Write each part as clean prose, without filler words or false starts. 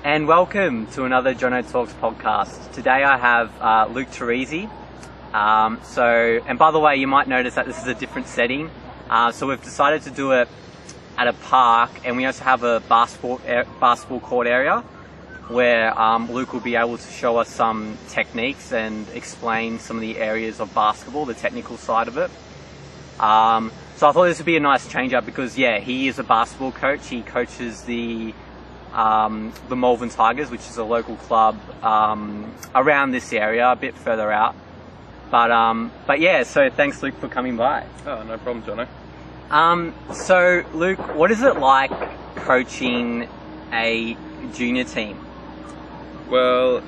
and welcome to another Jono Talks podcast. Today I have Luke Torrisi. And by the way, you might notice that this is a different setting. So we've decided to do it at a park, and we also have a basketball court area where Luke will be able to show us some techniques and explain some of the areas of basketball, the technical side of it. So I thought this would be a nice change up because, yeah, he is a basketball coach. He coaches the Malvern Tigers, which is a local club around this area, a bit further out. But yeah, so thanks, Luke, for coming by. Oh, no problem, Jono. So Luke, what is it like coaching a junior team? Well,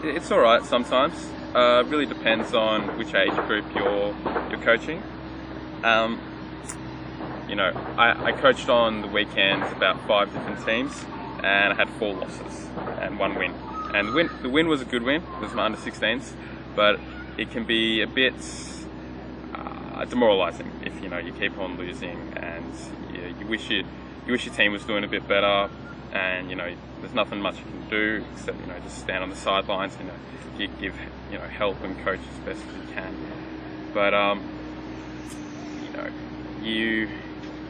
it's all right sometimes. Really depends on which age group you're coaching. I coached on the weekends about 5 different teams, and I had 4 losses and 1 win. And the win was a good win. It was my under-16s, but it can be a bit demoralising if you keep on losing, and you wish your team was doing a bit better, and there's nothing much you can do except just stand on the sidelines and give help and coach as best as you can. But you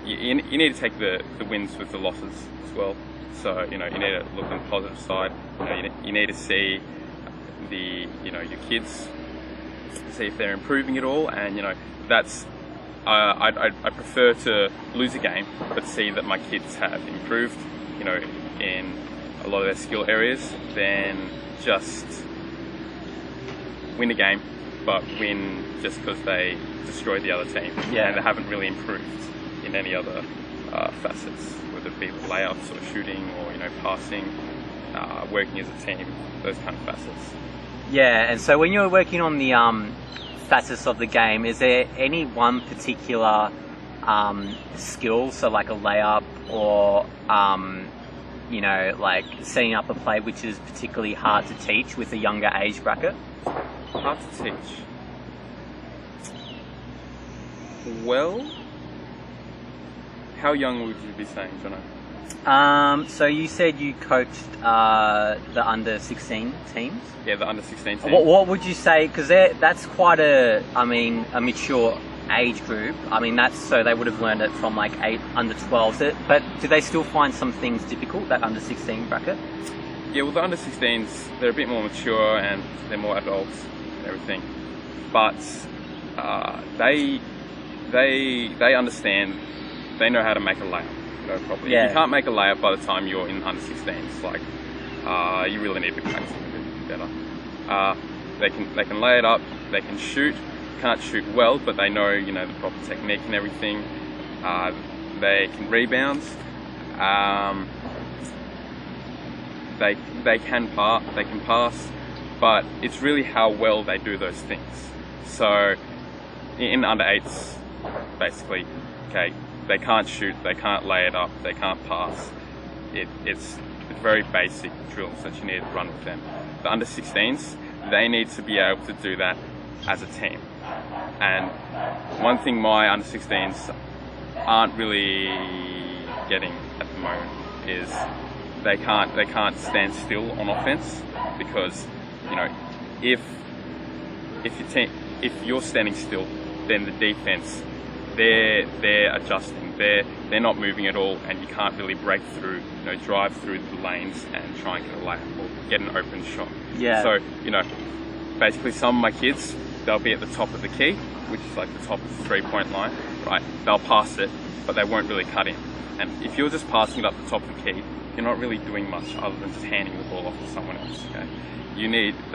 need to take the wins with the losses as well. So you need to look on the positive side. You need to see your kids, see if they're improving at all, and that's I prefer to lose a game but see that my kids have improved in a lot of their skill areas than just win a game but win just because they destroyed the other team. Yeah. And they haven't really improved in any other facets, whether it be layups or shooting or passing, working as a team, those kind of facets. Yeah, and so when you're working on the facets of the game, is there any one particular skill, so like a layup or like setting up a play, which is particularly hard to teach with a younger age bracket? Hard to teach? Well, how young would you be saying, Jono? So you said you coached the under-16 teams? Yeah, the under-16 teams. What would you say, because that's quite a mature age group. So they would have learned it from like under-12s. But do they still find some things difficult, that under-16 bracket? Yeah, well, the under-16s, they're a bit more mature and they're more adults and everything. But they understand, they know how to make a layup. Properly. Yeah. If you can't make a layup by the time you're in under-16s, like you really need to be practicing a bit better. They can lay it up, they can shoot. Can't shoot well, but they know the proper technique and everything. They can rebound. They can pass, but it's really how well they do those things. So in under-8s, basically, okay, they can't shoot, they can't lay it up, they can't pass. It's very basic drills that you need to run with them. The under-16s, they need to be able to do that as a team. And one thing my under-16s aren't really getting at the moment is they can't stand still on offense, because if you're standing still, then the defense, they're adjusting, they're not moving at all, and you can't really break through, drive through the lanes and try and get a layup or get an open shot. Yeah. So basically some of my kids, they'll be at the top of the key, which is like the top of the 3-point line, right? They'll pass it, but they won't really cut in. And if you're just passing it up the top of the key, you're not really doing much other than just handing the ball off to someone else. Okay? They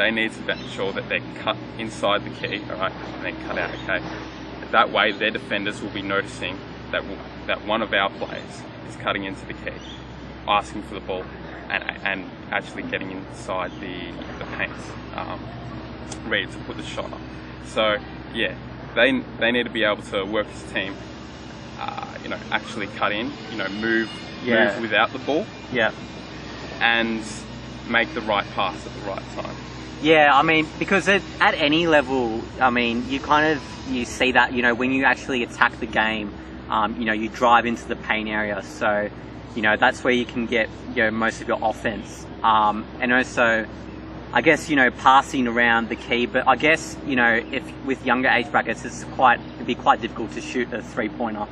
need to make sure that they cut inside the key, all right, and then cut out. Okay. That way, their defenders will be noticing that one of our players is cutting into the key, asking for the ball, and actually getting inside the paint, ready to put the shot up. So yeah, they need to be able to work as a team. Actually cut in, move without the ball. Yeah. And make the right pass at the right time. Yeah, because at any level, you see that, when you actually attack the game, you drive into the paint area. So, that's where you can get, most of your offense. and also, I guess, passing around the key. But I guess, if with younger age brackets, it'd be quite difficult to shoot a 3-pointer.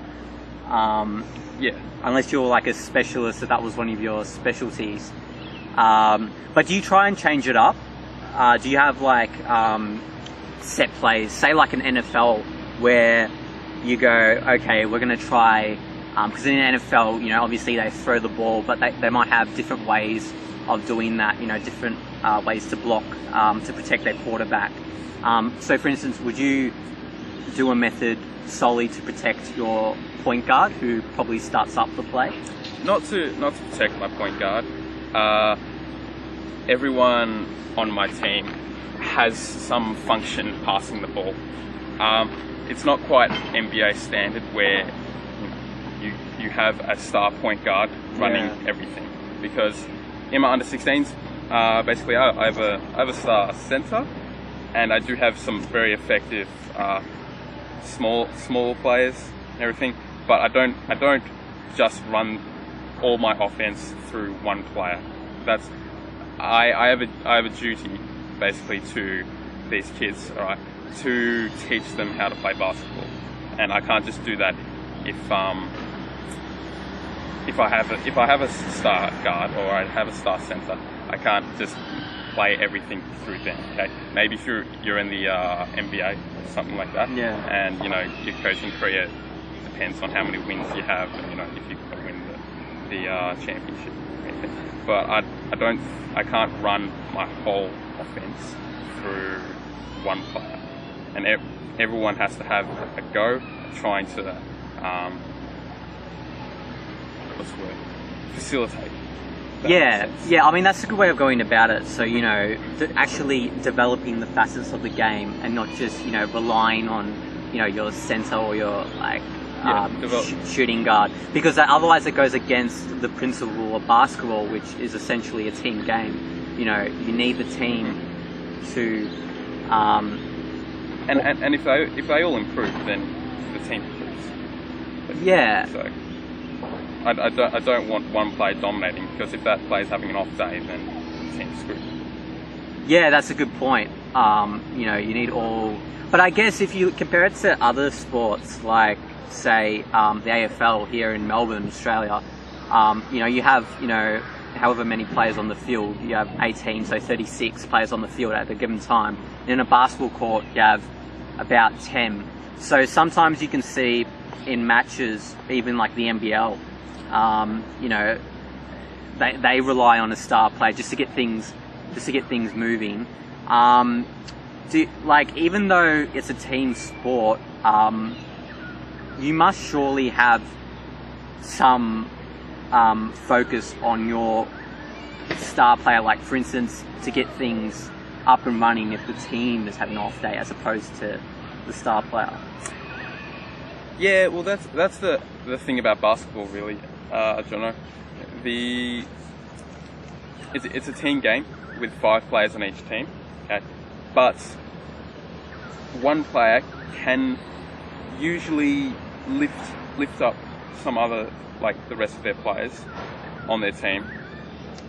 Yeah. Unless you're like a specialist, that was one of your specialties. But do you try and change it up? Do you have like set plays, say like an NFL, where you go, okay, we're going to try, because in an NFL, obviously they throw the ball, but they might have different ways of doing that, different ways to block, to protect their quarterback. So for instance, would you do a method solely to protect your point guard, who probably starts up the play? Not to protect my point guard. Everyone on my team has some function passing the ball. It's not quite NBA standard where you have a star point guard running everything, because in my under 16s, basically I have a star center, and I do have some very effective small players and everything, but I don't just run all my offense through one player. I have a duty basically to these kids, all right, to teach them how to play basketball, and I can't just do that if I have a star guard or I have a star center. I can't just play everything through them. Okay, maybe you're in the NBA or something like that, and your coaching career depends on how many wins you have, and if you can win the championship or anything. But I can't run my whole offense through one player, and everyone has to have a go trying to facilitate. I mean, that's a good way of going about it. So actually developing the facets of the game, and not just relying on your center or your shooting guard, because otherwise it goes against the principle of basketball, which is essentially a team game. You need the team to and if they all improve, then the team improves. So I don't want one player dominating, because if that player's having an off day, then the team's screwed. Yeah, that's a good point. You need all, but I guess if you compare it to other sports, like say the AFL here in Melbourne, Australia, you have however many players on the field. You have 18, so 36 players on the field at a given time. In a basketball court, you have about 10. So sometimes you can see in matches, even like the NBL, they rely on a star player just to get things moving. Even though it's a team sport, you must surely have some focus on your star player, like for instance, to get things up and running if the team is having an off day, as opposed to the star player. Yeah, well, that's the thing about basketball, really, Jono. It's a team game with 5 players on each team, okay? But one player can usually lift up some other, like the rest of their players on their team,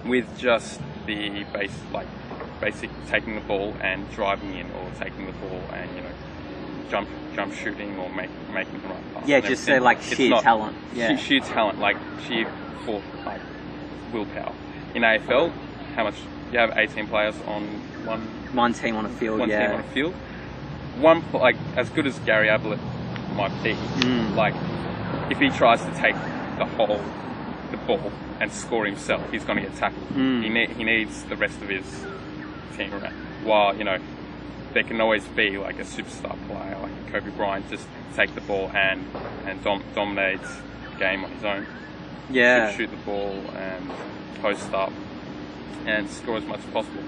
with just the basic taking the ball and driving in, or taking the ball and jump shooting, or making the right pass. Yeah, just say like sheer talent. Yeah, sheer talent, like sheer willpower. In AFL, how much you have 18 players on one team on a field. Team on a field. As good as Gary Ablett might be, if he tries to take the ball and score himself, he's going to get tackled. He needs the rest of his team around. While there can always be like a superstar player like Kobe Bryant, just take the ball and dominate the game on his own. Yeah, shoot the ball and post up and score as much as possible.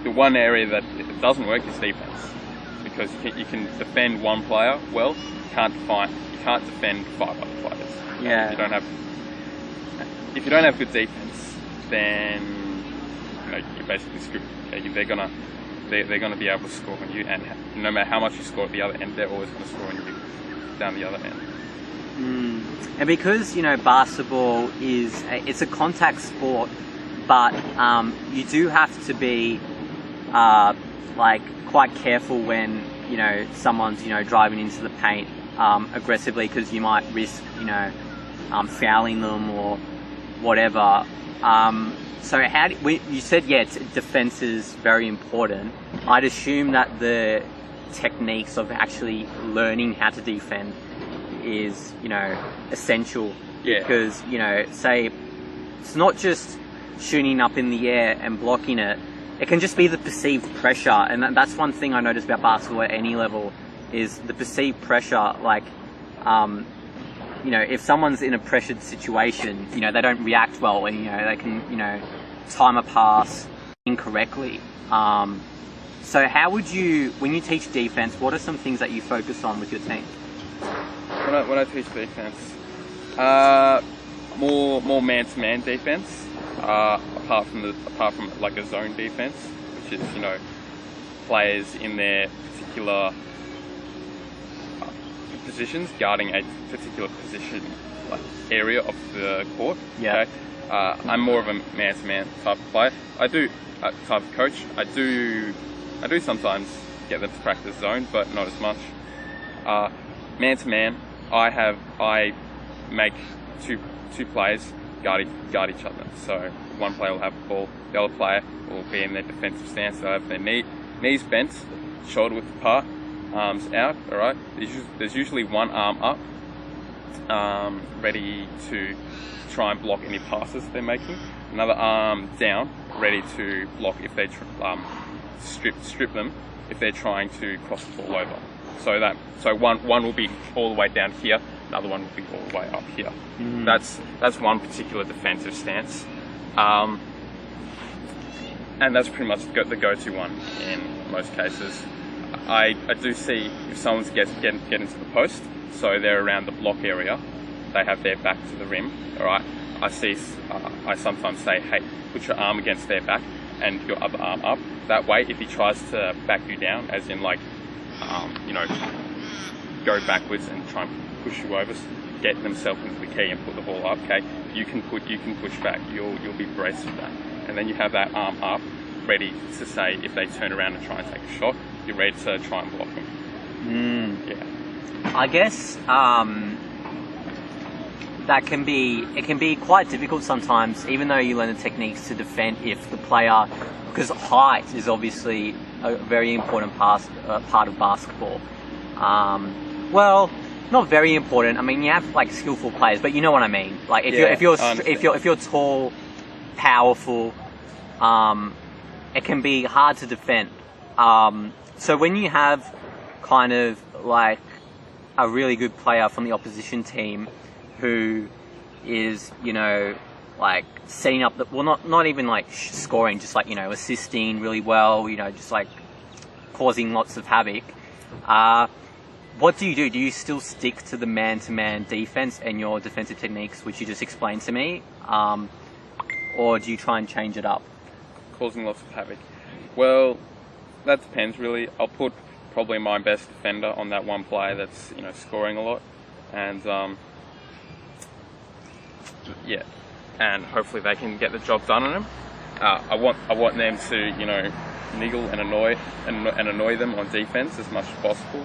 The one area that it doesn't work is defense, because you can defend one player well, you can't defend 5 other players. Yeah. If you don't have good defense, then you're basically screwed. They're gonna be able to score on you, and no matter how much you score at the other end, they're always going to score on you down the other end. And because basketball it's a contact sport, but you do have to be like quite careful when someone's driving into the paint aggressively, because you might risk fouling them or whatever. So you said defense is very important. I'd assume that the techniques of actually learning how to defend is essential. Yeah. Because say it's not just shooting up in the air and blocking it. It can just be the perceived pressure, and that's one thing I noticed about basketball at any level is the perceived pressure. Like, if someone's in a pressured situation, they don't react well, and they can time a pass incorrectly. So how would you, when you teach defense, what are some things that you focus on with your team? When I teach defense, more man-to-man defense. Apart from like a zone defense, which is players in their particular positions guarding a particular position, like area of the court. Yeah. Okay? I'm more of a man-to-man type of player. Type of coach. I do sometimes get them to practice zone, but not as much. Man-to-man, I make two players guard each other. So one player will have the ball, the other player will be in their defensive stance. They'll have their knees bent, shoulder width apart, arms out. All right. There's usually one arm up, ready to try and block any passes they're making. Another arm down, ready to block if they strip them if they're trying to cross the ball over. So one will be all the way down here. Another one will be all the way up here. That's one particular defensive stance, and that's pretty much the go-to one in most cases. I do see if someone's get into the post, so they're around the block area, they have their back to the rim. All right, I sometimes say, hey, put your arm against their back and your other arm up. That way, if he tries to back you down, as in like, go backwards and try and push you over, get themselves into the key and put the ball up. Okay, you can push back. You'll be braced for that, and then you have that arm up, ready to say if they turn around and try and take a shot, you're ready to try and block them. Yeah. I guess it can be quite difficult sometimes, even though you learn the techniques to defend, if the player, because height is obviously a very important part of basketball. Well, not very important. I mean, you have like skillful players, but you know what I mean. Like if you're tall, powerful, it can be hard to defend. So when you have kind of like a really good player from the opposition team who is, like setting up not even like scoring, just like, assisting really well, just like causing lots of havoc. What do you do? Do you still stick to the man-to-man defense and your defensive techniques, which you just explained to me? Or do you try and change it up? Causing lots of havoc. Well, that depends really. I'll put probably my best defender on that one player that's, scoring a lot. And, yeah. And hopefully they can get the job done on him. I want them to, niggle and annoy them on defense as much as possible.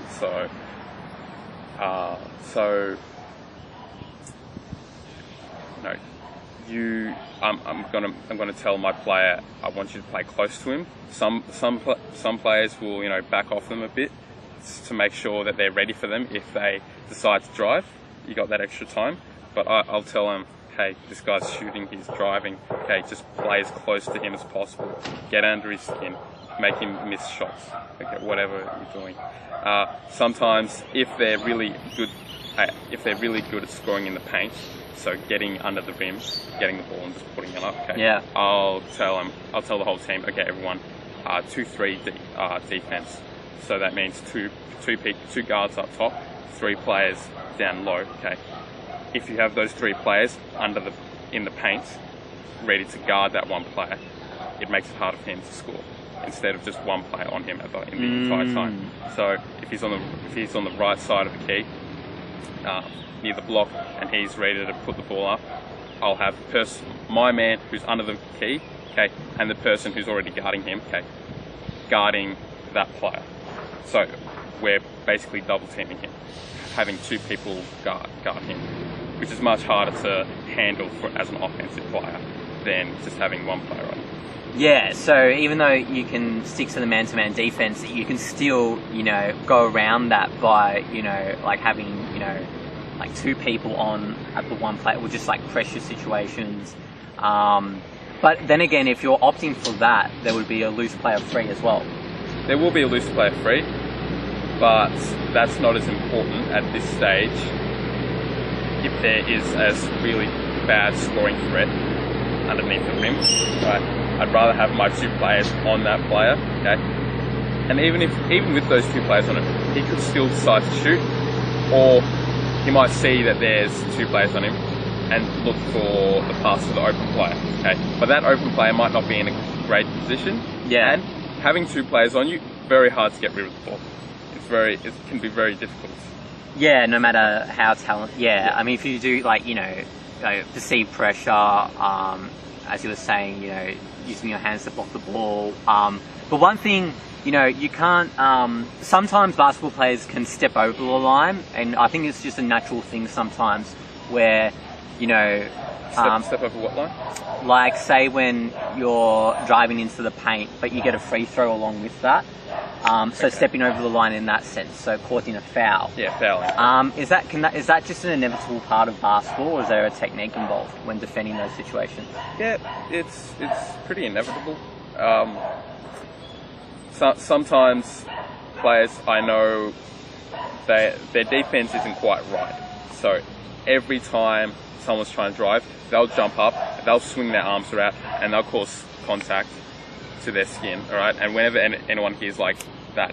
I'm gonna tell my player, I want you to play close to him. Some players will back off them a bit to make sure that they're ready for them if they decide to drive. You got that extra time, but I'll tell them, hey, this guy's shooting, he's driving. Okay, just play as close to him as possible. Get under his skin, make him miss shots. Okay, whatever you're doing. Sometimes if they're really good at scoring in the paint, so getting under the rim, getting the ball and just putting it up. Okay. Yeah. I'll tell the whole team. Okay, everyone, 2-3 defense. So that means two guards up top, 3 players down low. Okay. If you have those 3 players in the paint, ready to guard that one player, it makes it harder for him to score, instead of just one player on him in the entire time. So if he's on the right side of the key, near the block, and he's ready to put the ball up, I'll have my man who's under the key, okay, and the person who's already guarding him, okay, guarding that player. So we're basically double teaming him, having two people guard him, which is much harder to handle as an offensive player than just having one player on. Yeah, so even though you can stick to the man-to-man defense, you can still, go around that by, like having, like two people on at the one play, or just like pressure situations. But then again, if you're opting for that, there would be a loose player free as well. There will be a loose player free, but that's not as important at this stage if there is a really bad scoring threat underneath the rim, right? I'd rather have my two players on that player, okay? And even with those two players on it, he could still decide to shoot, or he might see that there's two players on him and look for the pass to the open player, okay? But that open player might not be in a great position. Yeah. And having two players on you, very hard to get rid of the ball. It can be very difficult. Yeah, no matter how talented. Yeah, I mean, if you do perceived pressure, as you were saying, using your hands to block the ball. But one thing, you can't. Sometimes basketball players can step over the line, and I think it's just a natural thing sometimes where, Step over what line? Like say when you're driving into the paint, but you get a free throw along with that. So stepping over the line in that sense, so causing a foul. Yeah, fouling. Is that just an inevitable part of basketball, or is there a technique involved when defending those situations? Yeah, it's pretty inevitable. Sometimes players, I know, their defense isn't quite right. So every time someone's trying to drive, they'll jump up, they'll swing their arms around, and they'll cause contact to their skin, all right? And whenever anyone hears like that,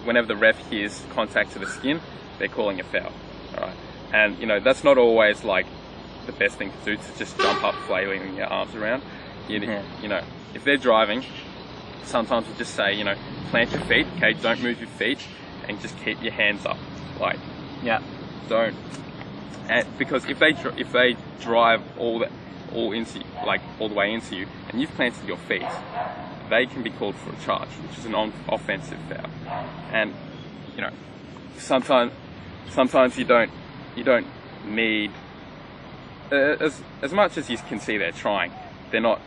whenever the ref hears contact to the skin, they're calling a foul, all right? And that's not always like the best thing to do, to just jump up flailing your arms around. If they're driving, sometimes we just say, plant your feet, okay? Don't move your feet, and just keep your hands up, like, yeah, don't. Because if they drive all the way into you, and you've planted your feet, they can be called for a charge, which is an offensive foul. And sometimes you don't need as much as you can see they're trying. They don't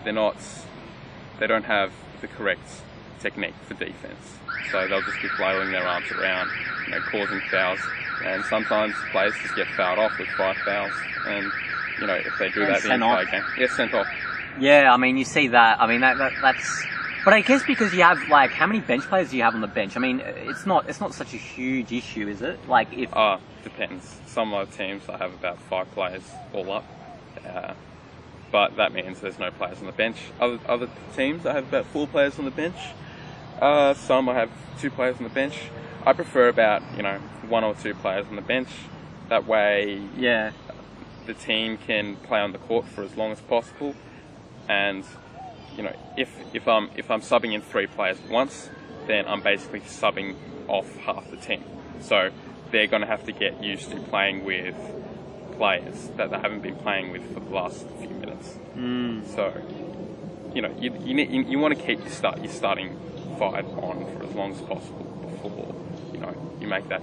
have the correct technique for defense, so they'll just be flailing their arms around, causing fouls. And sometimes players just get fouled off with 5 fouls, and if they do that the entire game, sent off. Yeah, I mean, you see that. I mean, that's. But I guess because you have how many bench players do you have on the bench? I mean, it's not such a huge issue, is it? Like if. Depends. Some of the teams I have about 5 players all up, but that means there's no players on the bench. Other teams I have about 4 players on the bench. Some I have 2 players on the bench. I prefer about 1 or 2 players on the bench. That way, the team can play on the court for as long as possible. And if I'm subbing in 3 players at once, then I'm basically subbing off half the team. So they're going to have to get used to playing with players that they haven't been playing with for the last few minutes. So you want to keep your starting 5 on for as long as possible before you make that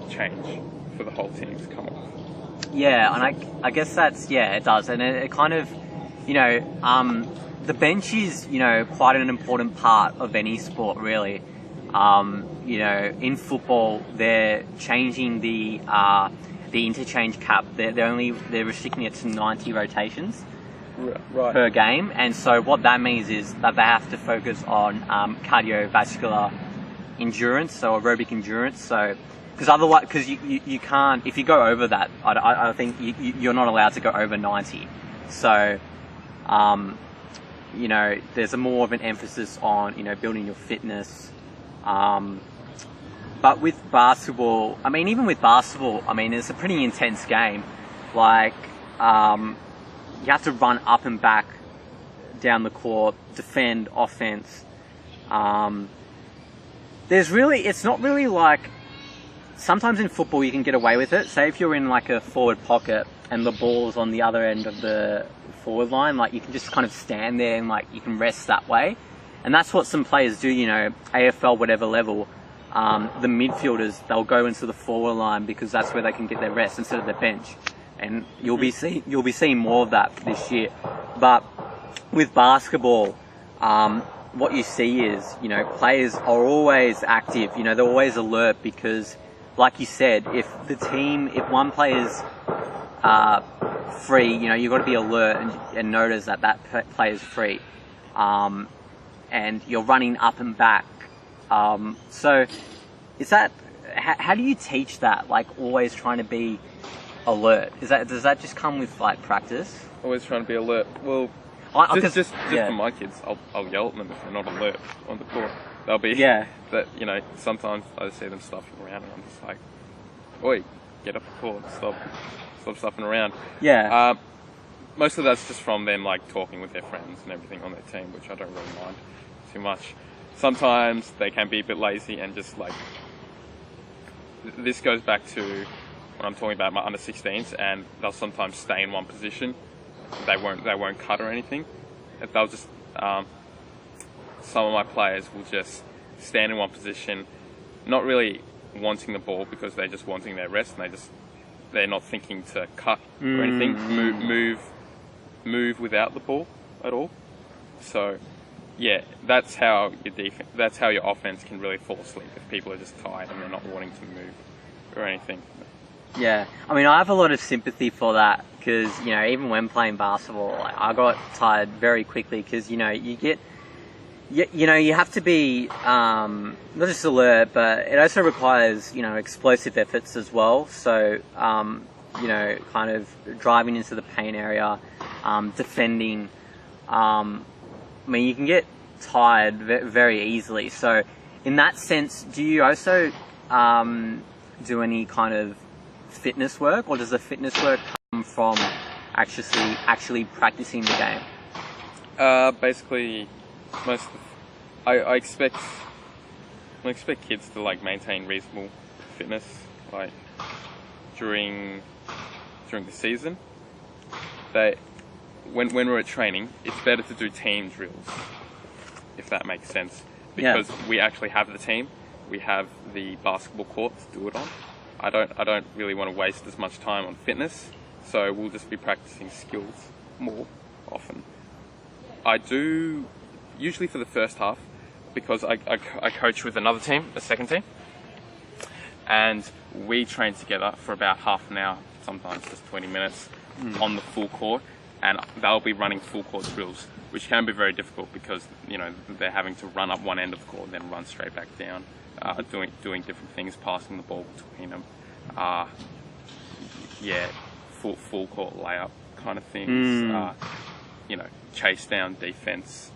change for the whole team to come off. Yeah, and I guess that's, it does. And it kind of, the bench is, quite an important part of any sport, really. In football, they're changing the interchange cap. They're restricting it to 90 rotations per game. And so what that means is that they have to focus on cardiovascular endurance, so aerobic endurance. So because you can't, if you go over that, I think you're not allowed to go over 90. So there's more of an emphasis on building your fitness. But with basketball, even with basketball, it's a pretty intense game. Like you have to run up and back down the court, defend, offense. It's not really like, sometimes in football you can get away with it. Say if you're in like a forward pocket and the ball's on the other end of the forward line, like you can just kind of stand there and like you can rest that way. And that's what some players do, you know, AFL, whatever level. The midfielders, they'll go into the forward line because that's where they can get their rest instead of their bench. And you'll be seeing more of that this year. But with basketball, what you see is, you know, players are always active. You know, they're always alert because, like you said, if one player's free, you know, you've got to be alert and notice that player's free. And you're running up and back. So is that, how do you teach that? Like always trying to be alert? Does that just come with like practice? Always trying to be alert. Well, just for my kids, I'll yell at them if they're not alert on the court. They'll be, that, you know, sometimes I see them stuffing around and I'm just like, oi, get up the court, stop stuffing around. Yeah. Most of that's just from them like talking with their friends and everything on their team, which I don't really mind too much. Sometimes they can be a bit lazy and just like, this goes back to when I'm talking about my under 16s, and they'll sometimes stay in one position. They won't cut or anything. They'll just some of my players will just stand in one position, not really wanting the ball because they're just wanting their rest, and they're not thinking to cut or anything. Move without the ball at all. So yeah, that's how your offense can really fall asleep if people are just tired and they're not wanting to move or anything. Yeah, I mean, I have a lot of sympathy for that because, you know, even when playing basketball, like, I got tired very quickly because, you know, you have to be not just alert, but it also requires, you know, explosive efforts as well. So, you know, kind of driving into the paint area, defending. I mean, you can get tired very easily. So, in that sense, do you also do any kind of fitness work, or does the fitness work come from actually practicing the game? Basically, I expect kids to like maintain reasonable fitness, like during the season. When we're at training, it's better to do team drills, if that makes sense, because we actually have the team, we have the basketball court to do it on. I don't really want to waste as much time on fitness, so we'll just be practicing skills more often. I do usually for the first half, because I coach with another team, the second team, and we train together for about half an hour, sometimes just 20 minutes on the full court, and they'll be running full court drills, which can be very difficult because, you know, they're having to run up one end of the court and then run straight back down, doing different things, passing the ball between them, full court layup kind of things, you know, chase down defensive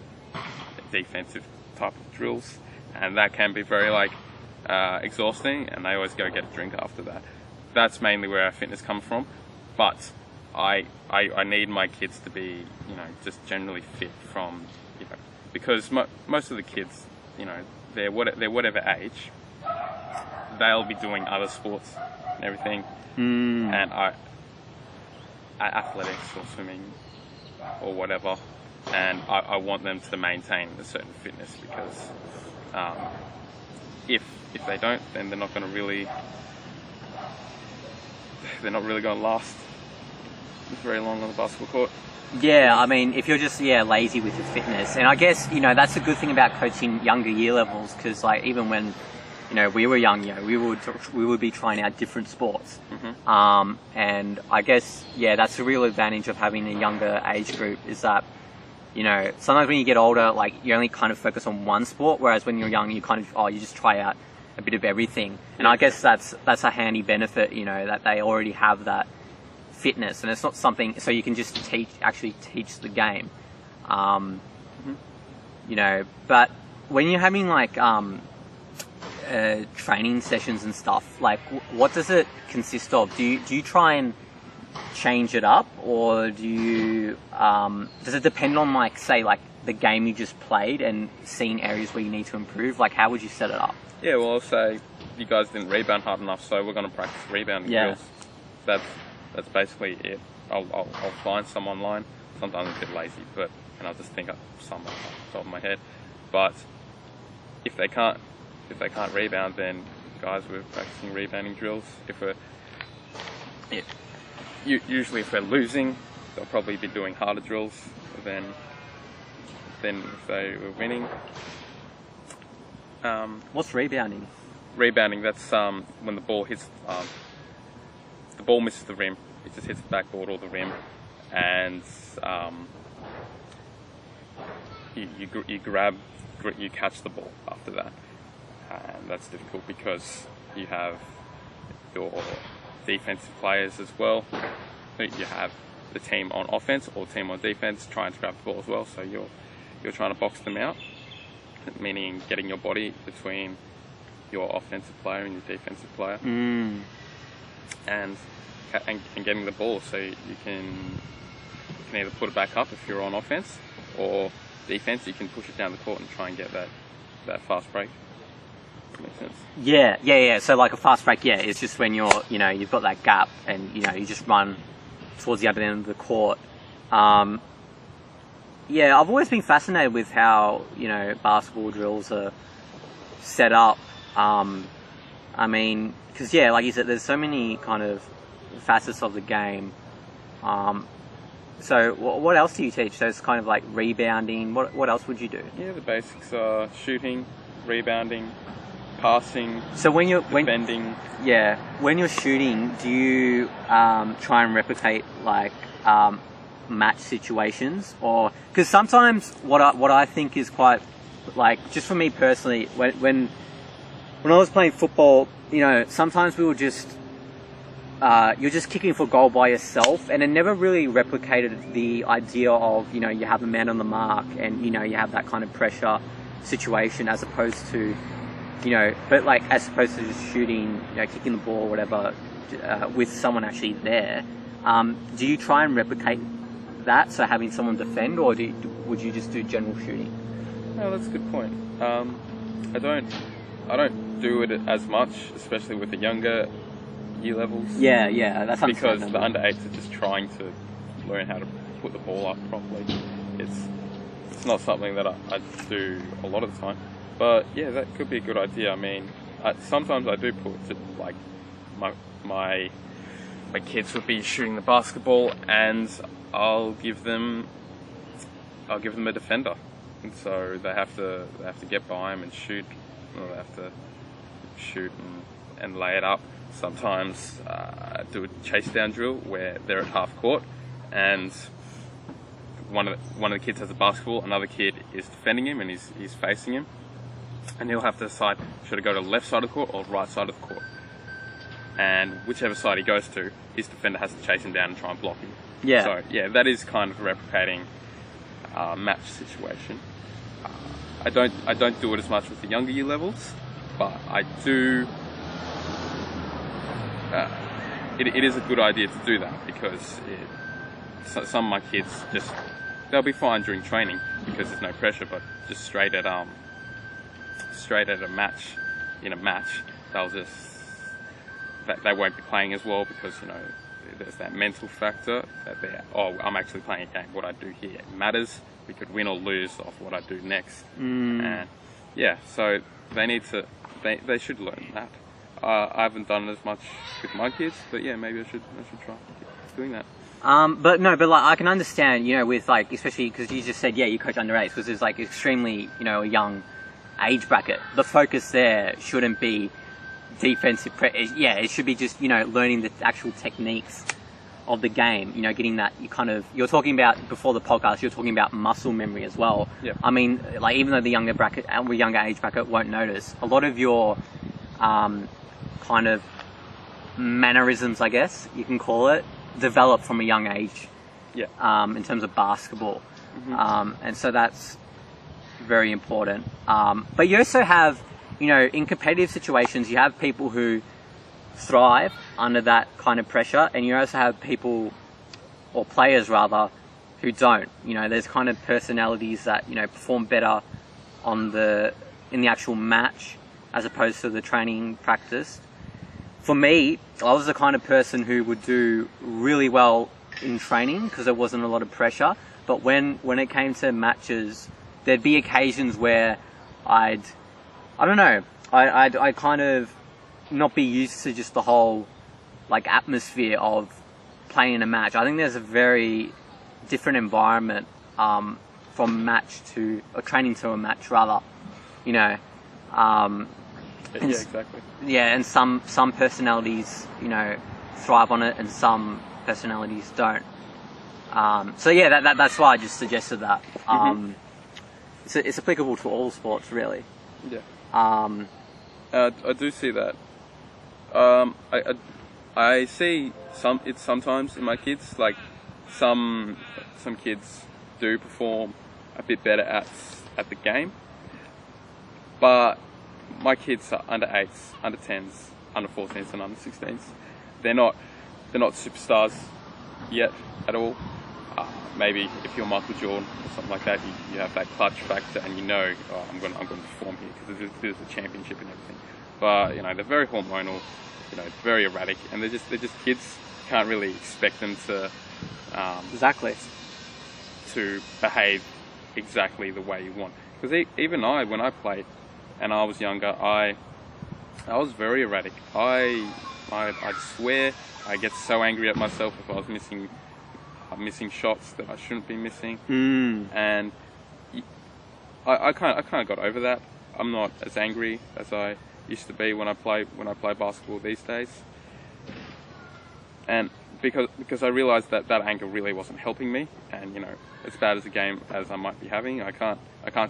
type of drills, and that can be very like exhausting, and they always go get a drink after that. That's mainly where our fitness comes from, but I need my kids to be, you know, just generally fit from, you know, because most of the kids, you know, they're whatever age, they'll be doing other sports and everything, and athletics or swimming or whatever, and I want them to maintain a certain fitness because if they don't, then they're not really going to last very long on the basketball court. Yeah, I mean, if you're just lazy with your fitness, and I guess, you know, that's a good thing about coaching younger year levels, because like even when, you know, we were young, you know, we would be trying out different sports, and I guess that's a real advantage of having a younger age group, is that, you know, sometimes when you get older, like you only kind of focus on one sport, whereas when you're young, you kind of you just try out a bit of everything, and I guess that's a handy benefit, you know, that they already have that fitness, and it's not something, so you can just actually teach the game, you know. But when you're having like training sessions and stuff, like what does it consist of? Do you try and change it up, or do you does it depend on, like, say, like the game you just played and seeing areas where you need to improve? Like, how would you set it up? Yeah, well, I'll say you guys didn't rebound hard enough, so we're going to practice rebounding drills. that's basically it. I'll find some online. Sometimes I'm a bit lazy, and I'll just think up some off the top of my head. But if they can't rebound, then guys, we're practicing rebounding drills. Usually if we're losing, they'll probably be doing harder drills than if they were winning. What's rebounding? Rebounding, that's when the ball hits, the ball misses the rim. It just hits the backboard or the rim, and you catch the ball after that. And that's difficult because you have your defensive players as well. You have the team on offense or team on defense trying to grab the ball as well. So you're trying to box them out, meaning getting your body between your offensive player and your defensive player, and getting the ball so you can either put it back up if you're on offense, or defense, you can push it down the court and try and get that fast break. Makes sense. Yeah. So like a fast break, it's just when you've got that gap and you just run towards the other end of the court. I've always been fascinated with how basketball drills are set up. I mean, because like you said, there's so many kind of facets of the game. So what else do you teach? So it's kind of like rebounding. What else would you do? Yeah, the basics are shooting, rebounding, passing. So when you're shooting, do you try and replicate like match situations, or because sometimes what I think is quite like, just for me personally, when I was playing football, sometimes we were just you're just kicking for goal by yourself, and it never really replicated the idea of you have a man on the mark and you have that kind of pressure situation, as opposed to as opposed to just shooting, kicking the ball or whatever, with someone actually there. Do you try and replicate that, so having someone defend, or would you just do general shooting? No, that's a good point. I don't do it as much, especially with the younger year levels. Yeah, that's because the under 8s are just trying to learn how to put the ball up properly. It's not something that I do a lot of the time. But yeah, that could be a good idea. I mean, sometimes I do put like my kids would be shooting the basketball, and I'll give them a defender, and so they have to get by him and shoot, or they have to shoot and lay it up. Sometimes I do a chase down drill where they're at half court, and one of the kids has a basketball, another kid is defending him and he's facing him, and he'll have to decide, should I go to the left side of the court or right side of the court? And whichever side he goes to, his defender has to chase him down and try and block him. Yeah. So yeah, that is kind of replicating match situation. I don't do it as much with the younger year levels, but I do. It is a good idea to do that, because some of my kids they'll be fine during training because there's no pressure, but just straight at a match, they won't be playing as well, because there's that mental factor that I'm actually playing a game. What I do here matters. We could win or lose off what I do next. And so they should learn that. I haven't done it as much with my kids, but yeah, maybe I should try doing that. But like I can understand, with like, especially because you just said you coach under 8s, because it's like extremely a young age bracket. The focus there shouldn't be defensive. It should be just learning the actual techniques of the game. Getting that you're talking about before the podcast. You're talking about muscle memory as well. Yeah. I mean, like even though the younger age bracket won't notice, a lot of your kind of mannerisms, I guess you can call it, develop from a young age. Yeah. In terms of basketball. Mm-hmm. And so that's very important. But you also have, in competitive situations, you have people who thrive under that kind of pressure, and you also have people, or players rather, who don't. There's kind of personalities that perform better in the actual match as opposed to the training practice. for me, I was the kind of person who would do really well in training because there wasn't a lot of pressure. But when it came to matches, there'd be occasions where I'd kind of not be used to just the whole like atmosphere of playing in a match. I think there's a very different environment from match to, or training to a match rather, you know. Yeah, exactly. Yeah, and some personalities, you know, thrive on it, and some personalities don't. So yeah, that's why I just suggested that. It's applicable to all sports, really. Yeah. I do see that. I see it sometimes in my kids. Like some kids do perform a bit better at the game, but my kids are under 8s, under 10s, under 14s, and under 16s. They're not superstars yet at all. Maybe if you're Michael Jordan or something like that, you have that clutch factor, and you know, I'm going to perform here because there's a championship and everything. But you know, they're very hormonal, you know, very erratic, and they're just kids. Can't really expect them to exactly to behave exactly the way you want. Because even when I played and I was younger, I was very erratic. I'd swear. I get so angry at myself if I was missing shots that I shouldn't be missing. And I kind of got over that. I'm not as angry as I used to be when I play basketball these days. And because I realized that anger really wasn't helping me, and you know, as bad as a game as I might be having, I can't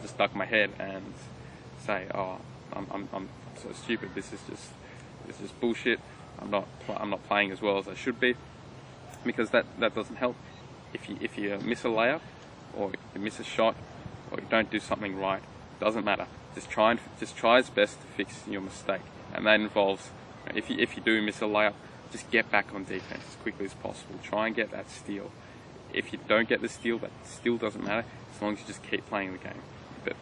just duck my head and say, oh, I'm so stupid. This is just bullshit. I'm not playing as well as I should be, because that doesn't help. If you miss a layup, or you miss a shot, or you don't do something right, doesn't matter. Just try its best to fix your mistake, and that involves, if you do miss a layup, just get back on defense as quickly as possible. Try and get that steal. If you don't get the steal, that still doesn't matter, as long as you just keep playing the game to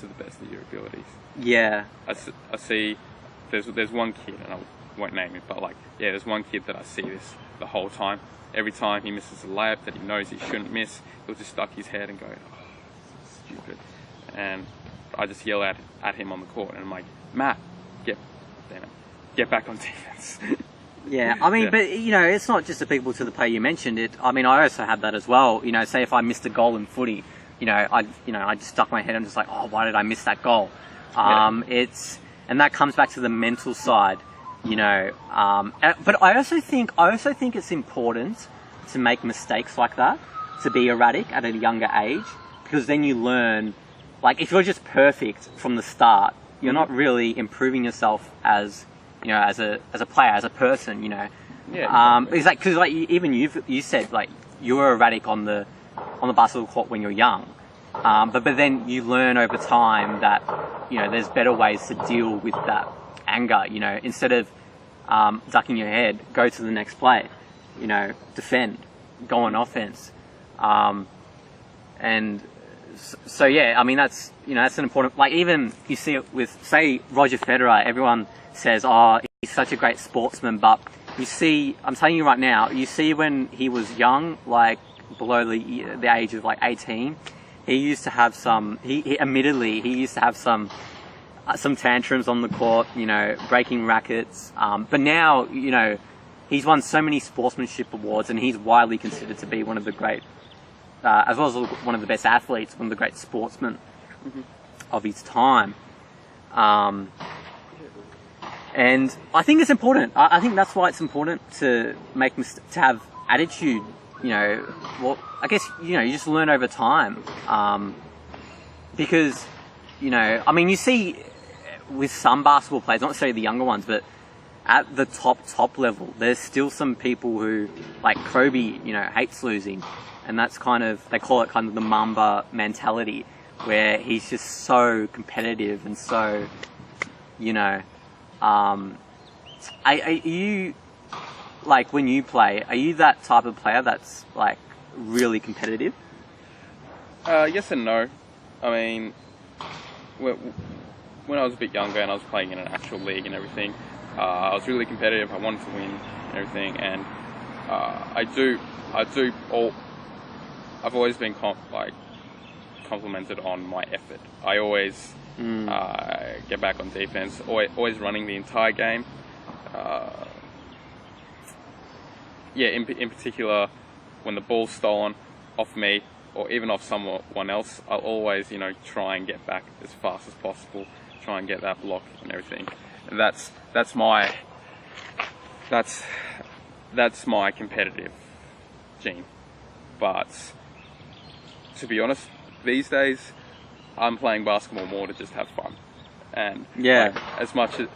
the best of your abilities. Yeah. I see. There's one kid, and I won't name him, but there's one kid that I see this the whole time. Every time he misses a layup that he knows he shouldn't miss, he'll just duck his head and go, oh, stupid. And I just yell at him on the court, and I'm like, Matt, get back on defense. Yeah, I mean, but you know, it's not just applicable to the player you mentioned. I mean, I also had that as well. You know, say if I missed a goal in footy, I just stuck my head. I'm just like, oh, why did I miss that goal? And that comes back to the mental side. You know, but I also think it's important to make mistakes like that, to be erratic at a younger age, because then you learn. Like, if you're just perfect from the start, you're not really improving yourself as, you know, as a player, as a person, you know. Yeah. It's like, because like even you said like you were erratic on the basketball court when you're young, but then you learn over time that, you know, there's better ways to deal with that anger. You know, instead of ducking your head, go to the next play. You know, defend, go on offense, and so yeah. I mean, that's an important. Like, even you see it with, say, Roger Federer. Everyone says, oh, he's such a great sportsman, but you see, I'm telling you right now, you see when he was young, like below the age of like 18, he used to have some. He admittedly used to have some tantrums on the court, you know, breaking rackets. But now, you know, he's won so many sportsmanship awards, and he's widely considered to be one of the great, as well as one of the best athletes, one of the great sportsmen of his time. And I think it's important. I think that's why it's important to to have attitude. You know, well, I guess, you know, you just learn over time. Because, you know, I mean, you see with some basketball players, not necessarily the younger ones, but at the top level, there's still some people who, like Kobe, you know, hates losing. And that's kind of, they call it kind of the Mamba mentality, where he's just so competitive and so, you know, are you, like, when you play, are you that type of player that's like really competitive? Yes and no. I mean, when I was a bit younger and I was playing in an actual league and everything, I was really competitive. I wanted to win and everything, and I've always been complimented on my effort. I always get back on defense, always running the entire game. In particular, when the ball's stolen off me or even off someone else, I'll always, try and get back as fast as possible, try and get that block and everything. And that's my competitive gene. But to be honest, these days I'm playing basketball more to just have fun. And as much as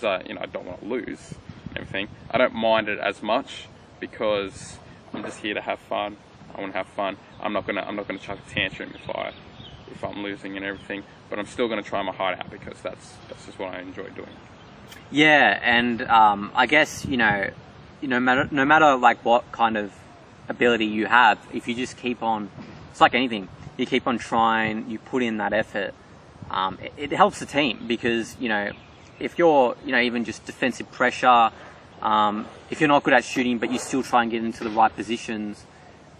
I I don't want to lose and everything, I don't mind it as much because I'm just here to have fun. I want to have fun. I'm not gonna chuck a tantrum if I'm losing and everything, but I'm still gonna try my heart out because that's just what I enjoy doing. Yeah, and I guess no matter like what kind of ability you have, if you just keep on, it's like anything. You keep on trying. You put in that effort. It helps the team because if you're even just defensive pressure, if you're not good at shooting but you still try and get into the right positions.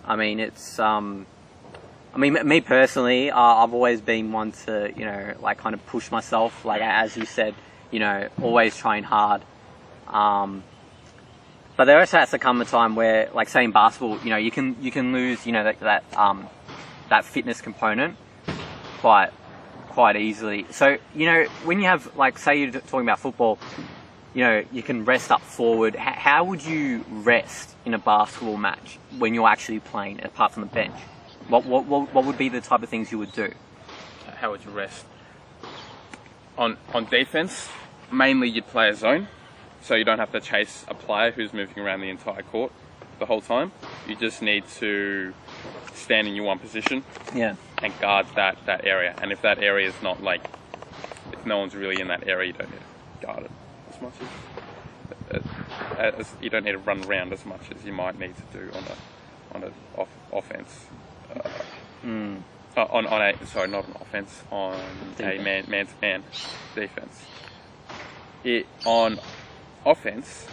I mean, it's me personally, I've always been one to like kind of push myself, like as you said, always trying hard. But there also has to come a time where, like say in basketball, you can lose that fitness component quite easily. So when you have, like, say you're talking about football, you can rest up forward. How would you rest in a basketball match when you're actually playing, apart from the bench? What would be the type of things you would do? How would you rest? On defense, mainly you'd play a zone, so you don't have to chase a player who's moving around the entire court the whole time. You just need to stand in your one position and guard that area. And if that area is not, like, if no one's really in that area, you don't need to guard it as much as you don't need to run around as much as you might need to do on an offense. Not an offense, on a man-to-man defense. On offense,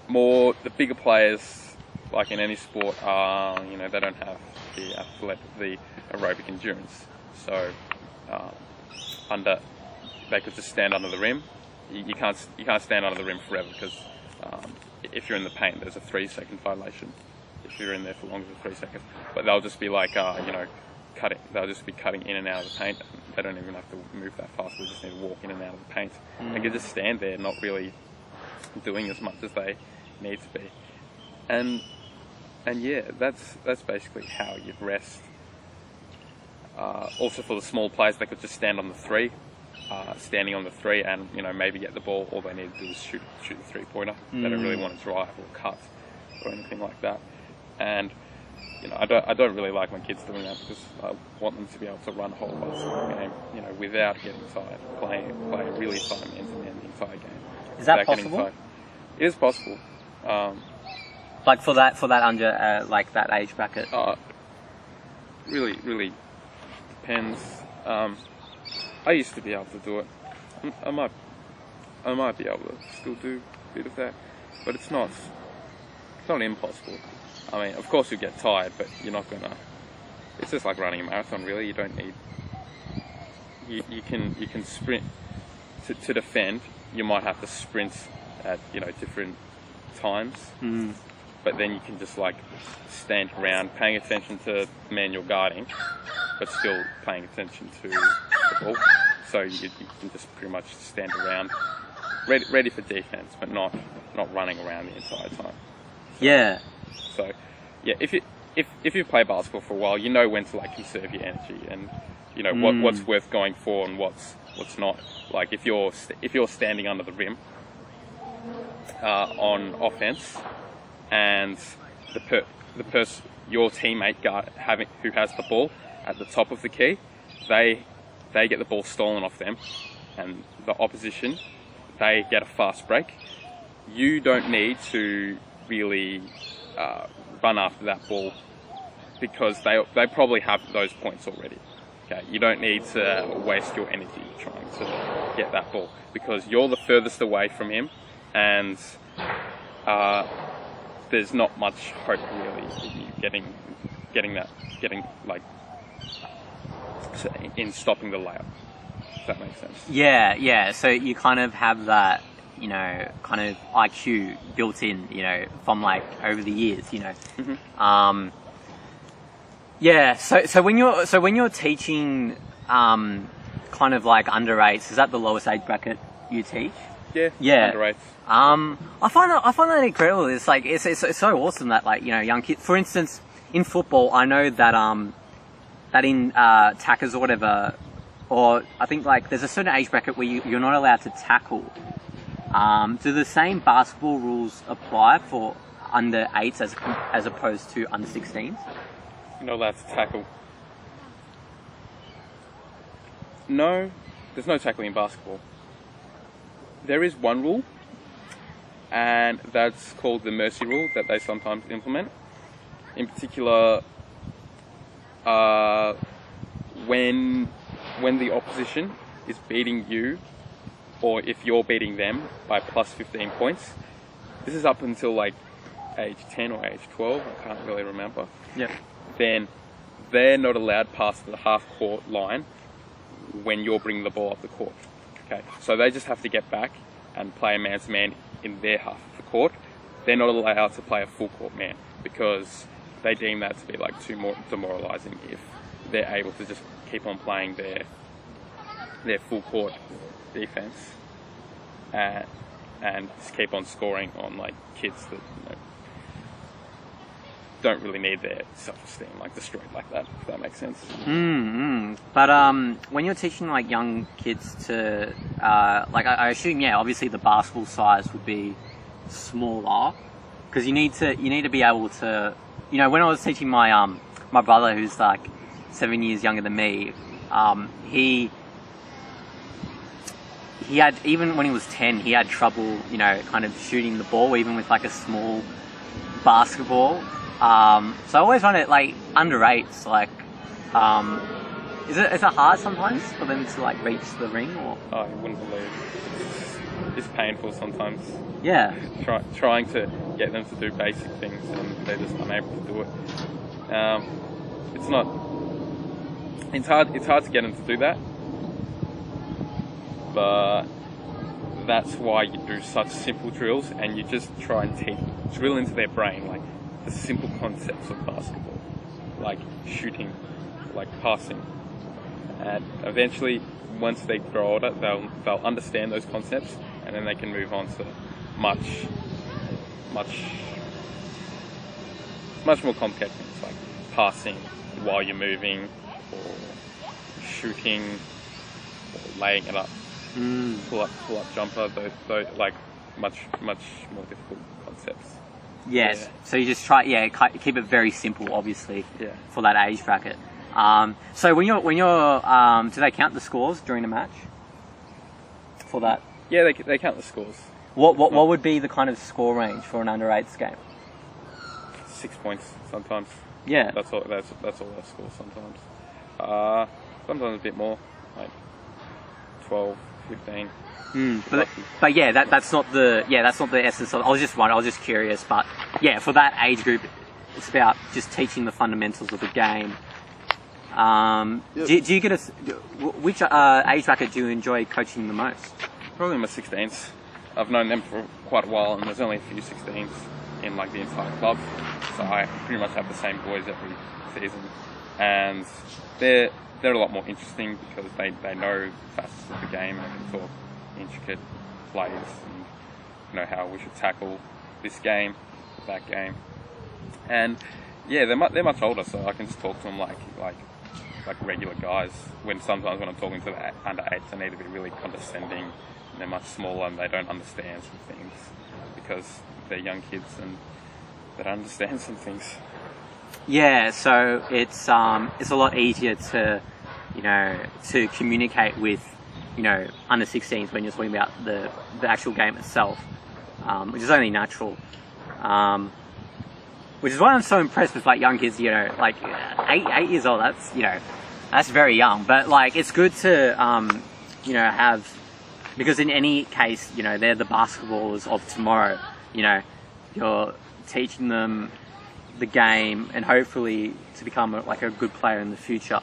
the bigger players, like in any sport, they don't have the aerobic endurance. So they could just stand under the rim. You can't stand under the rim forever because if you're in the paint, there's a 3-second violation. If you're in there for longer than 3 seconds, but they'll just be like cutting. They'll just be cutting in and out of the paint. They don't even have to move that fast. They just need to walk in and out of the paint. They can just stand there, not really doing as much as they need to be. And that's basically how you'd rest. Also for the small players, they could just stand on the three, standing on the three, and maybe get the ball. All they need to do is shoot the 3-pointer. They don't really want to drive or cut or anything like that. And I don't really like my kids doing that because I want them to be able to run a whole basketball game, without getting tired, playing really fun man-to-man the entire game. Is that possible? It is possible. Like for that under like that age bracket. Really depends. I used to be able to do it. I might be able to still do a bit of that, but it's not impossible. I mean, of course you get tired, but you're not gonna. It's just like running a marathon, really. You don't need. You can sprint to defend. You might have to sprint at different times, but then you can just like stand around, paying attention to the man you're guarding, but still paying attention to the ball. So you can just pretty much stand around, ready for defense, but not running around the entire time. So, if you play basketball for a while, you know when to like conserve your energy and what's worth going for and what's not. Like if you're standing under the rim on offense, and your teammate who has the ball at the top of the key, they get the ball stolen off them, and the opposition, they get a fast break. You don't need to really run after that ball because they probably have those points already. Okay, you don't need to waste your energy trying to get that ball because you're the furthest away from him, and there's not much hope really in you getting like in stopping the layup. If that makes sense. Yeah. So you kind of have that, kind of IQ built in, from like over the years, Mm-hmm. Yeah. So when you're teaching, kind of like under 8s, is that the lowest age bracket you teach? Yeah. Under 8s. I find that incredible. It's like it's so awesome that like young kids. For instance, in football, I know that that in tackles or whatever, or I think like there's a certain age bracket where you're not allowed to tackle. Do the same basketball rules apply for under 8s as opposed to under 16s? You're not allowed to tackle. No, there's no tackling in basketball. There is one rule, and that's called the mercy rule that they sometimes implement. In particular, when the opposition is beating you, or if you're beating them by plus 15 points, this is up until like age 10 or age 12, I can't really remember. Yeah. Then they're not allowed past the half-court line when you're bringing the ball up the court. Okay, so they just have to get back and play a man-to-man in their half of the court. They're not allowed to play a full-court man because they deem that to be like too more demoralising if they're able to just keep on playing their full-court defence and just keep on scoring on like kids that don't really need their self-esteem like destroyed like that, if that makes sense. But when you're teaching like young kids to like I assume obviously the basketball size would be smaller because you need to be able to when I was teaching my my brother who's like 7 years younger than me, he had, even when he was 10, he had trouble kind of shooting the ball even with like a small basketball. So I always find it like under 8s, like, is it hard sometimes for them to like reach the ring or? Oh, you wouldn't believe. It's painful sometimes. Yeah. Trying to get them to do basic things and they're just unable to do it. It's hard to get them to do that. But that's why you do such simple drills and you just try and drill into their brain like the simple concepts of basketball, like shooting, like passing, and eventually once they grow older they'll understand those concepts and then they can move on to much more complicated things like passing while you're moving or shooting or laying it up, pull up jumper, those like much more difficult concepts. Yes. Yeah. So you just try, keep it very simple, obviously, Yeah. for that age bracket. So when you're, do they count the scores during a match? For that? Yeah, they count the scores. What would be the kind of score range for an under 8s game? 6 points sometimes. Yeah. That's all their scores sometimes. Sometimes a bit more, like 12, 15. But yeah, that's not the essence of. I was just curious, but yeah, for that age group, it's about just teaching the fundamentals of the game. Do you get which age bracket do you enjoy coaching the most? Probably my 16s. I've known them for quite a while, and there's only a few 16s in like the entire club, so I pretty much have the same boys every season, and they're a lot more interesting because they know facets of the game and they can talk intricate plays and how we should tackle this game, that game, and yeah, they're much older, so I can just talk to them like regular guys. Sometimes when I'm talking to the under 8s, I need to be really condescending. And they're much smaller and they don't understand some things because they're young kids and they don't understand some things. Yeah, so it's a lot easier to to communicate with under 16s when you're talking about the actual game itself, which is only natural. Which is why I'm so impressed with like young kids, like 8 years old. That's That's very young, but like it's good to have, because in any case, they're the basketballers of tomorrow. You're teaching them the game and hopefully to become a good player in the future.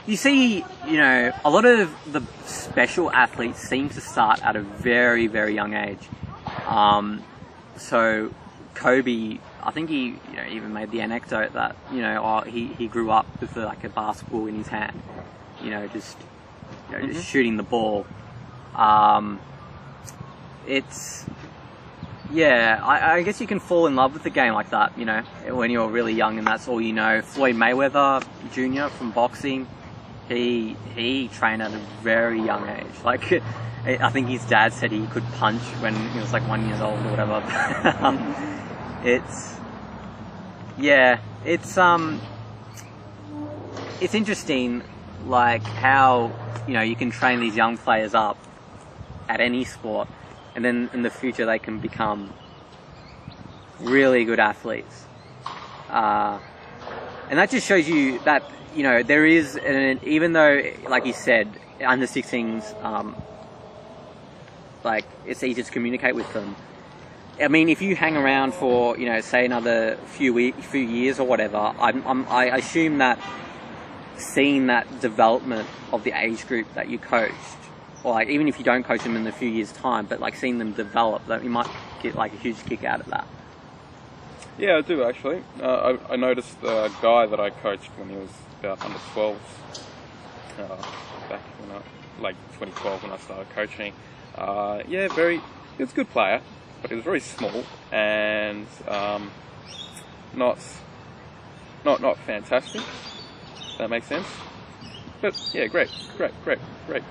You see, a lot of the special athletes seem to start at a very, very young age. So Kobe, I think he even made the anecdote that he grew up with a basketball in his hand, just shooting the ball. I guess you can fall in love with the game like that, when you're really young and that's all you know. Floyd Mayweather Jr. from boxing, he trained at a very young age. Like, I think his dad said he could punch when he was 1 year old or whatever. It's interesting, how you can train these young players up at any sport, and then in the future they can become really good athletes. And that just shows you that there is even though, like you said, under 16s, it's easy to communicate with them. I mean, if you hang around for say another few years or whatever, I assume that seeing that development of the age group that you coached, or even if you don't coach them in a few years' time, but seeing them develop, that you might get a huge kick out of that. Yeah, I do actually. I noticed a guy that I coached when he was about under 12s, back when 2012 when I started coaching. He was a good player, but he was very small and not fantastic. If that makes sense. But yeah, great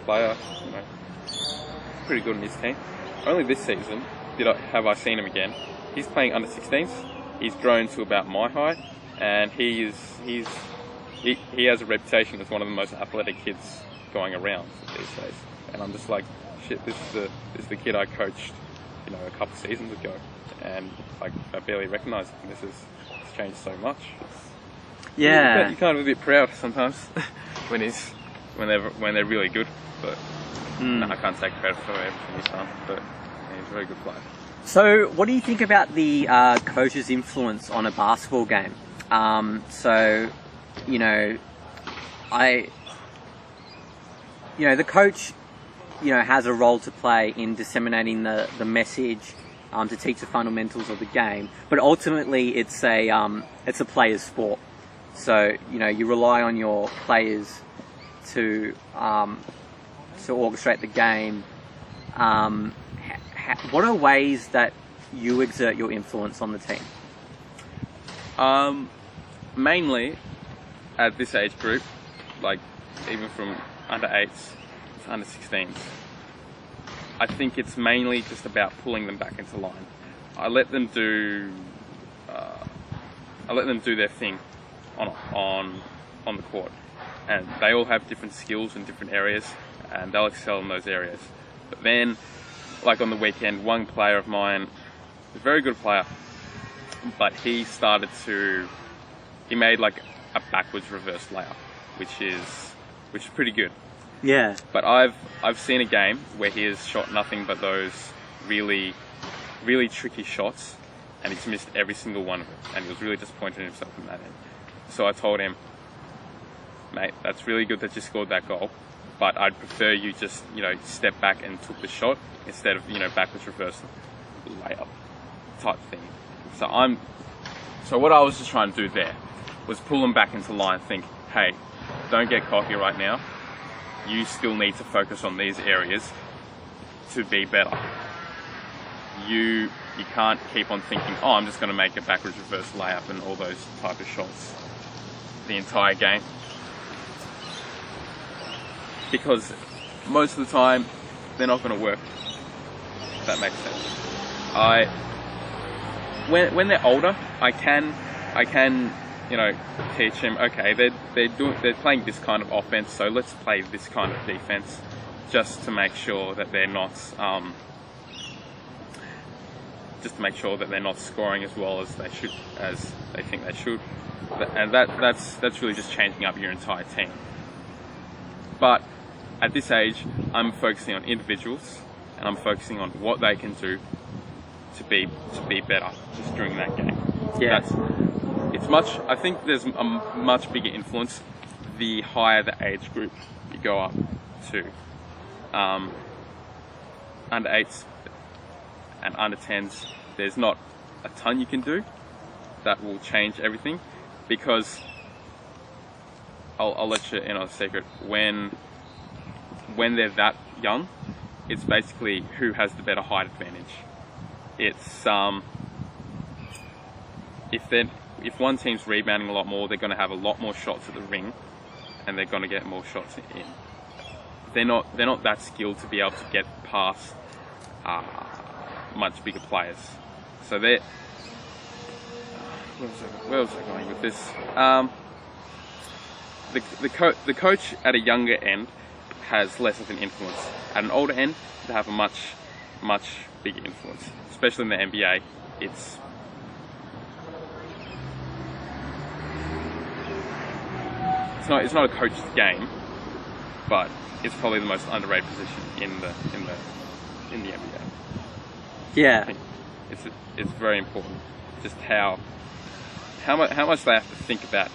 player. Pretty good in his team. Only this season have I seen him again. He's playing under 16s. He's grown to about my height, and he has a reputation as one of the most athletic kids going around these days. And I'm just like, shit, this is the kid I coached, a couple seasons ago, and I barely recognise him. It's changed so much. Yeah, you're kind of a bit proud sometimes when they're really good, but I can't take credit for everything he's done. But he's a very good player. So, what do you think about the coach's influence on a basketball game? The coach, has a role to play in disseminating the message, to teach the fundamentals of the game. But ultimately, it's a player's sport. So, you rely on your players to orchestrate the game. What are ways that you exert your influence on the team? Mainly at this age group, even from under 8s to under 16s. I think it's mainly just about pulling them back into line. I let them do their thing on the court, and they all have different skills in different areas, and they'll excel in those areas. But then, on the weekend, one player of mine, a very good player, but he made a backwards reverse layup, which is pretty good. Yeah. But I've seen a game where he has shot nothing but those really, really tricky shots, and he's missed every single one of them, and he was really disappointed in himself in that end. So I told him, mate, that's really good that you scored that goal, but I'd prefer you just, step back and took the shot instead of, backwards reverse layup type thing. So what I was just trying to do there was pull them back into line, think, hey, don't get cocky right now. You still need to focus on these areas to be better. You can't keep on thinking, oh, I'm just going to make a backwards reverse layup and all those type of shots the entire game. Because most of the time, they're not going to work. If that makes sense. When they're older, I can teach them. Okay, they're playing this kind of offense, so let's play this kind of defense, just to make sure that they're not scoring as well as they think they should. and that's really just changing up your entire team. But at this age, I'm focusing on individuals, and I'm focusing on what they can do to be better just during that game. Yeah. I think there's a much bigger influence the higher the age group you go up to. Under 8s and under 10s, there's not a ton you can do that will change everything, because I'll let you in on a secret. When they're that young, it's basically who has the better height advantage. It's if one team's rebounding a lot more, they're going to have a lot more shots at the ring, and they're going to get more shots in. They're not that skilled to be able to get past much bigger players. So they're where was I going with this? The coach at a younger end has less of an influence. At an older end, they have a much bigger influence, especially in the NBA. It's not a coach's game, but it's probably the most underrated position in the NBA. Yeah, I think it's very important just how much they have to think about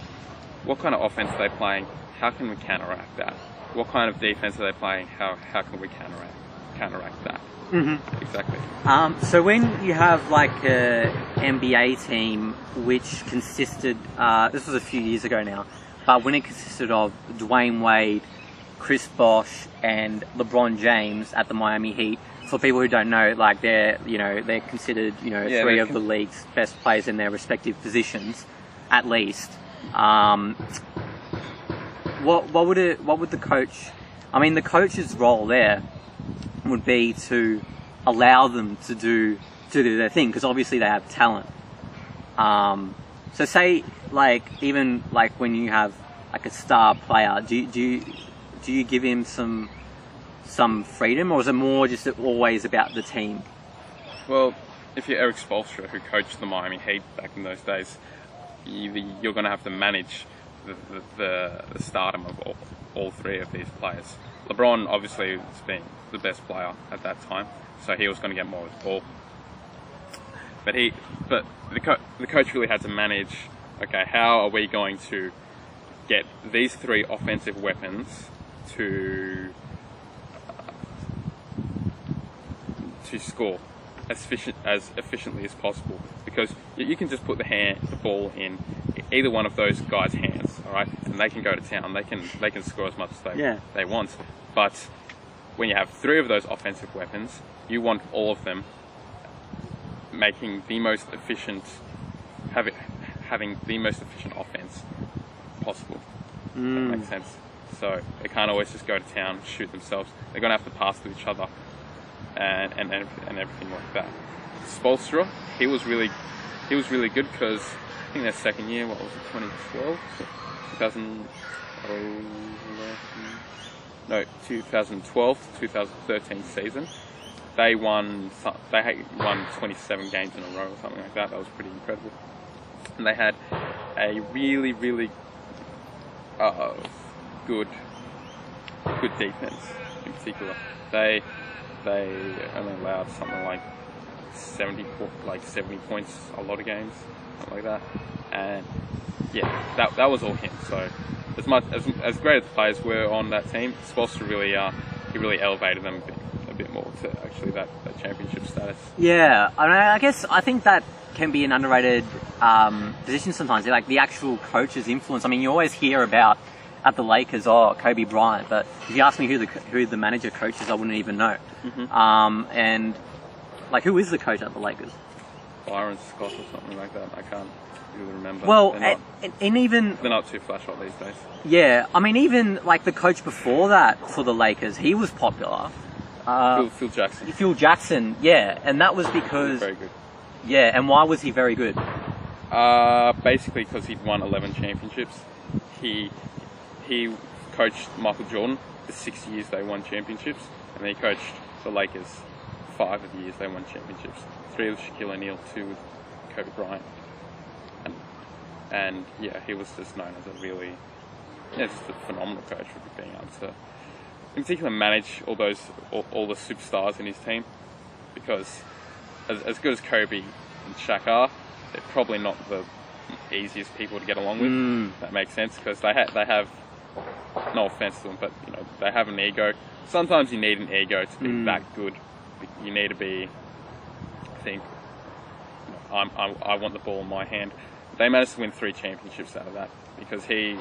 what kind of offense are they playing, how can we counteract that, what kind of defense are they playing, how can we counteract that. Mm-hmm. Exactly. So when you have like a NBA team which consisted, this was a few years ago now, but when it consisted of Dwayne Wade, Chris Bosh, and LeBron James at the Miami Heat. For people who don't know, like they're considered three of the league's best players in their respective positions, at least. What would the coach? I mean, the coach's role there would be to allow them to do their thing, because obviously they have talent. So say even when you have like a star player, do you give him some freedom, or is it more just always about the team? Well, if you're Eric Spoelstra, who coached the Miami Heat back in those days, you're going to have to manage the stardom of all three of these players. LeBron obviously was being the best player at that time, so he was going to get more of the ball. But the coach really had to manage. Okay, how are we going to get these three offensive weapons to score as efficiently as possible? Because you can just put the ball in either one of those guys' hands, all right, and they can go to town. They can score as much as they want. But when you have three of those offensive weapons, you want all of them making the most efficient, having the most efficient offense possible. That makes sense. So they can't always just go to town, shoot themselves. They're going to have to pass to each other and everything like that. Spoelstra, he was really good, because I think their second year, what was it, 2012, 2012 to 2013 season, they won 27 games in a row or something like that. That was pretty incredible. And they had a really good defense in particular. They only allowed something like 70 points a lot of games, something like that. And yeah, that was all him. So as great as the players were on that team, Spoelstra really elevated them a bit more to actually that championship status. Yeah, I think that can be an underrated position sometimes. Like the actual coach's influence. I mean, you always hear about at the Lakers, Kobe Bryant, but if you ask me who the manager coach is, I wouldn't even know. Mm-hmm. And who is the coach at the Lakers? Byron Scott or something like that. I can't really remember. Well, they're not too flash hot these days. Yeah, I mean, even the coach before that for the Lakers, he was popular. Phil Jackson. Phil Jackson, yeah, and that was because very good. Yeah, and why was he very good? Basically because he'd won 11 championships. He coached Michael Jordan for 6 years. They won championships, and then he coached the Lakers 5 of the years they won championships. 3 with Shaquille O'Neal, 2 with Kobe Bryant. And And yeah, he was just known as a really, just a phenomenal coach for being able to, in particular, manage all the superstars in his team. Because as good as Kobe and Shaq are, they're probably not the easiest people to get along with. That makes sense, because they have, no offense to them, but they have an ego. Sometimes you need an ego to be that good. You need to be, I think, I want the ball in my hand. They managed to win 3 championships out of that, because he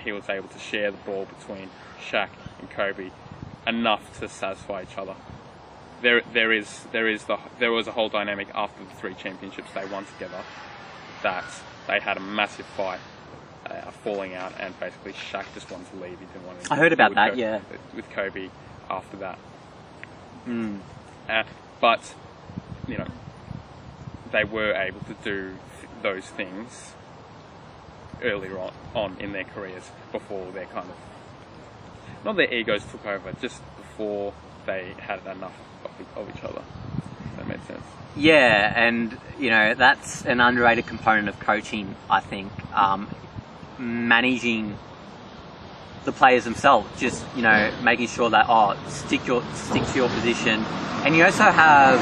was able to share the ball between Shaq and Kobe enough to satisfy each other. There was a whole dynamic after the 3 championships they won together, that they had a massive fight, falling out, and basically Shaq just wanted to leave. He didn't want to. I heard about that, yeah. With Kobe after that. But they were able to do those things earlier on in their careers, before their kind of, not their egos took over, just before they had enough of each other. That makes sense. Yeah, and that's an underrated component of coaching, I think. Managing the players themselves, just making sure that stick to your position. And you also have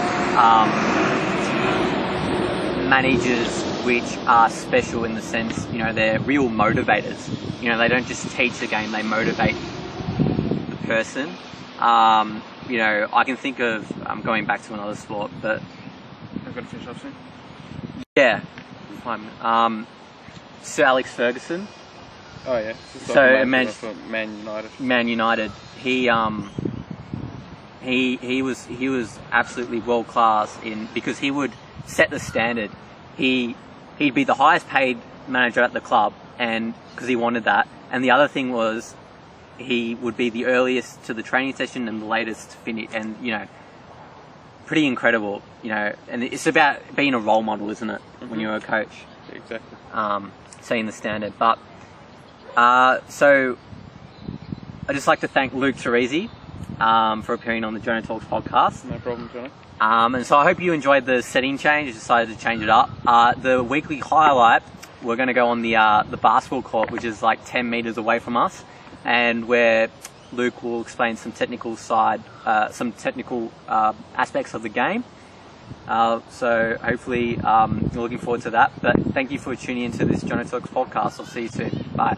managers which are special in the sense, they're real motivators. They don't just teach the game, they motivate the person. I can think of, I'm going back to another sport, but I've got to finish up soon. Yeah, fine. Sir Alex Ferguson. Oh yeah. So Man United. Man United. He was absolutely world class because he would set the standard. He'd be the highest paid manager at the club, and because he wanted that. And the other thing was, he would be the earliest to the training session and the latest to finish. And pretty incredible. And it's about being a role model, isn't it? When you're a coach. Exactly. Setting the standard. But so I'd just like to thank Luke Torrisi for appearing on the Jono Talks podcast. No problem, Jono. And so I hope you enjoyed the setting change. I decided to change it up. The weekly highlight, we're going to go on the basketball court, which is like 10 meters away from us, and where Luke will explain some technical aspects of the game. So hopefully you're looking forward to that. But thank you for tuning into this Jono Talks podcast. I'll see you soon. Bye.